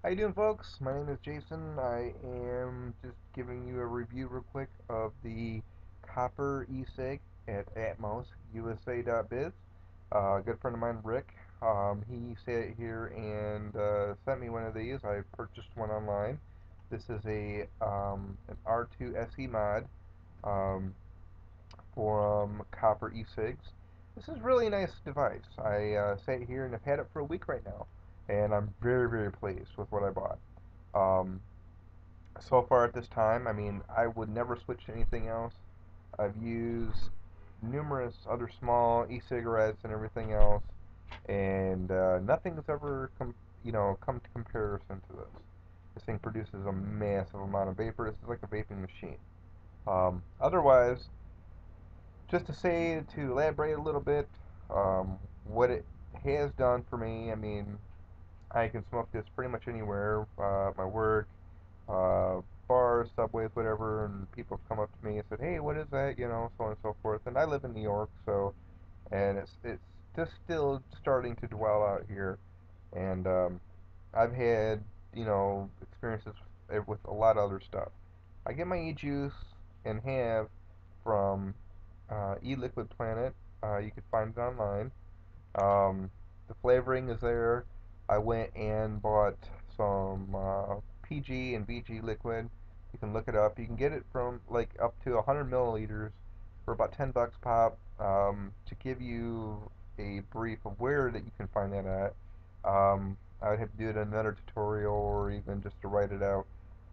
How you doing, folks? My name is Jason. I am just giving you a review real quick of the copper Ecig at AtmosUSA.biz. A good friend of mine, Rick, he sat here and sent me one of these. I purchased one online. This is an R2 SE mod um, from copper Ecigs. This is really a nice device. I sat here and I've had it for a week right now, and I'm very, very pleased with what I bought. Um, so far at this time, I mean, I would never switch to anything else. I've used numerous other small e-cigarettes and everything else, and nothing's ever come to comparison to this. This thing produces a massive amount of vapor. This is like a vaping machine. Otherwise, just to elaborate a little bit, what it has done for me, I mean, I can smoke this pretty much anywhere. My work, uh, bars, subways, whatever, and people have come up to me and said, "Hey, what is that?" So on and so forth. And I live in New York, so and it's just still starting to dwell out here. And I've had experiences with a lot of other stuff. I get my e-juice and have from e-liquid planet. You can find it online. um, the flavoring is there. I went and bought some PG and VG liquid. You can look it up. You can get it from like up to 100 milliliters for about $10 pop. To give you a brief of where that you can find that at, I would have to do it in another tutorial or even just to write it out.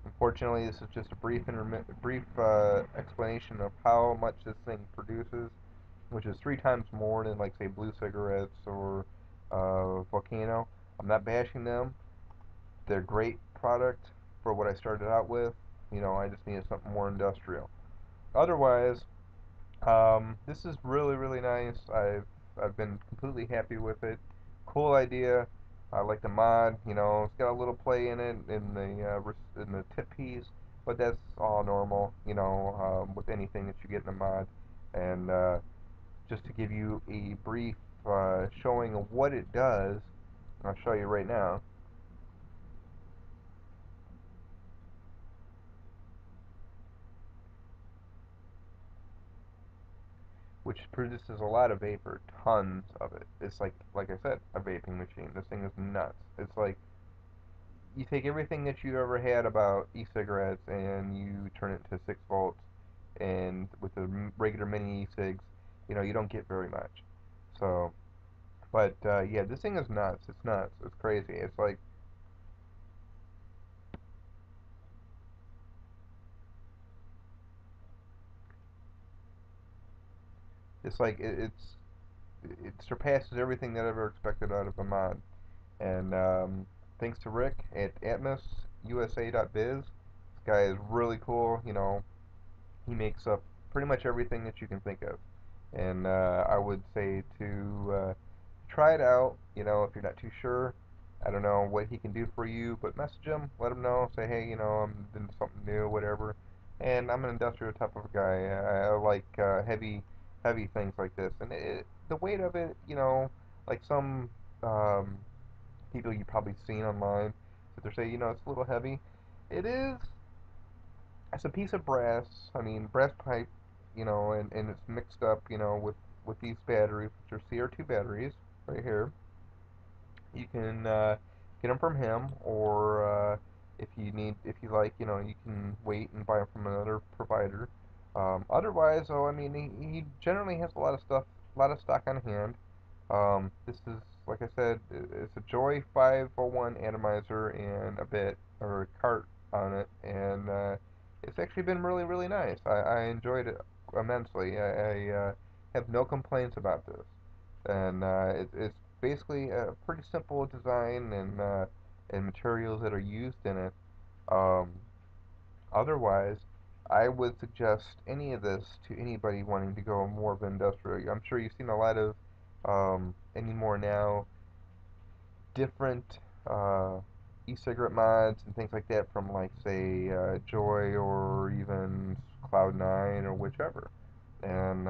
Unfortunately, this is just a brief explanation of how much this thing produces, which is three times more than, like, say, blue cigarettes or Volcano. I'm not bashing them. They're a great product for what I started out with. I just needed something more industrial. Otherwise, this is really, really nice. I've been completely happy with it. Cool idea. I like the mod. It's got a little play in it in the tip piece, but that's all normal. With anything that you get in a mod. And just to give you a brief showing of what it does, I'll show you right now, which produces a lot of vapor, tons of it. It's like I said, a vaping machine. This thing is nuts. It's like you take everything that you ever had about e-cigarettes and you turn it to 6 volts, and with the regular mini e-cigs, you don't get very much. So, but yeah, this thing is nuts. It's nuts. It's crazy. It surpasses everything that I ever expected out of a mod. And thanks to Rick at AtmosUSA.biz. This guy is really cool. He makes up pretty much everything that you can think of. And I would say to try it out. If you're not too sure, I don't know what he can do for you, but message him, let him know, say, hey, I'm doing something new, whatever. And I'm an industrial type of guy. I like heavy things like this, and the weight of it, like some um, people you've probably seen online, that they say, it's a little heavy. It is. It's a piece of brass. I mean, brass pipe, and it's mixed up, with these batteries, which are CR2 batteries, right here. You can get them from him, or if you like, you can wait and buy them from another provider. Otherwise, though, I mean, he generally has a lot of stock on hand. This is, like I said, it's a Joy 501 atomizer and a bit, or a cart on it, and it's actually been really, really nice. I enjoyed it immensely. I have no complaints about this. And it's basically a pretty simple design and materials that are used in it. Um, Otherwise, I would suggest any of this to anybody wanting to go more of industrial. I'm sure you've seen a lot of anymore now different e-cigarette mods and things like that from, like, say, Joy or even Cloud9 or whichever. And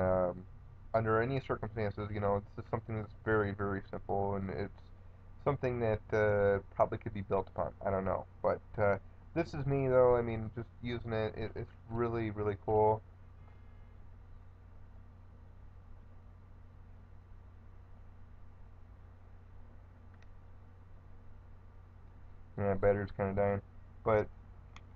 under any circumstances, this is something that's very, very simple, and it's something that probably could be built upon. I don't know, but this is me though. I mean, just using it, it's really really cool. Yeah, battery's kind of dying, but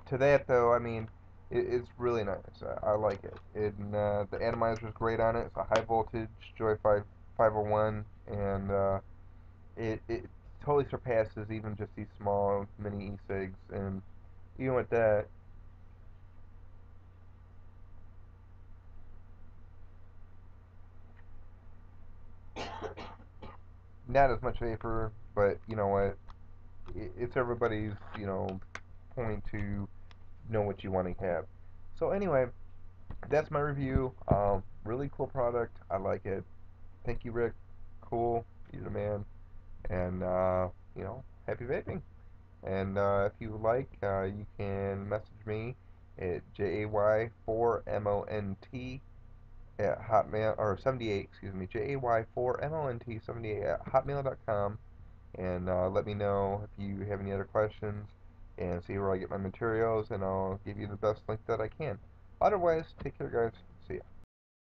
to that though, I mean, it's really nice. I like it. The atomizer is great on it. It's a high voltage Joy 501, and it totally surpasses even just these small mini e-cigs. And even with that, not as much vapor, but you know what? It's everybody's point to know what you want to have. So anyway, that's my review. Really cool product. I like it. Thank you, Rick. Cool. You're the man. And happy vaping. And if you like, you can message me at jay4mont at hotmail or 78, excuse me, jay4mont 78 at hotmail.com, and let me know if you have any other questions, and see where I get my materials, and I'll give you the best link that I can. Otherwise, take care, guys.